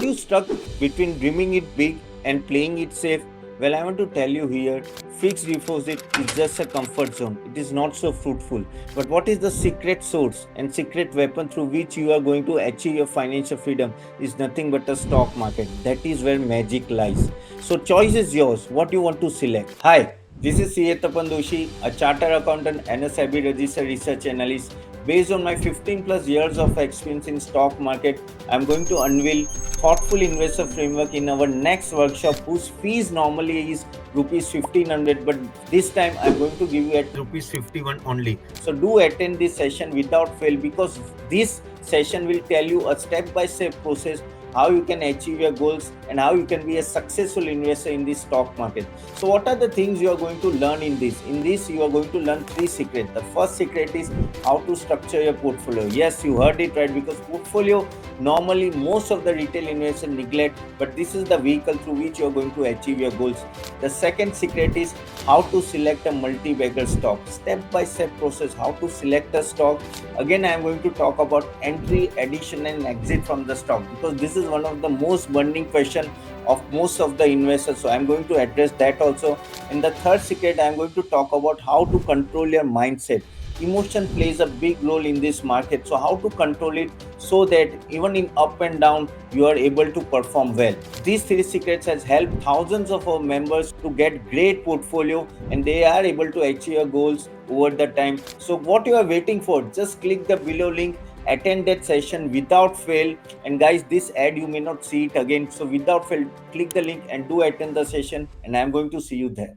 you stuck between dreaming it big and playing it safe? Well, I want to tell you here, fixed deposit is just a comfort zone. It is not so fruitful. But what is the secret source and secret weapon through which you are going to achieve your financial freedom is nothing but a stock market. That is where magic lies. So choice is yours. What you want to select? Hi, this is Tapan Doshi, a chartered accountant and a sebi registered research analyst. Based on my 15 plus years of experience in stock market, I am going to unveil thoughtful investor framework in our next workshop, whose fees normally is rupees 1500, but this time I'm going to give you at rupees 51 only. So do attend this session without fail, because this session will tell you a step-by-step process how you can achieve your goals and how you can be a successful investor in the stock market. So what are the things you are going to learn in this? In this, you are going to learn 3 secrets. The first secret is how to structure your portfolio. Yes, you heard it right, because portfolio normally most of the retail investors neglect, but this is the vehicle through which you are going to achieve your goals. The second secret is how to select a multi-bagger stock. Step-by-step process, how to select a stock. Again, I am going to talk about entry, addition and exit from the stock, because this is one of the most burning question of most of the investors. So I'm going to address that also. And the third secret, I'm going to talk about how to control your mindset. Emotion plays a big role in this market. So how to control it so that even in up and down, you are able to perform well. These 3 secrets has helped thousands of our members to get great portfolio, and they are able to achieve their goals over the time. So what you are waiting for? Just click the below link, attend that session without fail. And guys, this ad you may not see it again, so without fail click the link and do attend the session, and I'm going to see you there.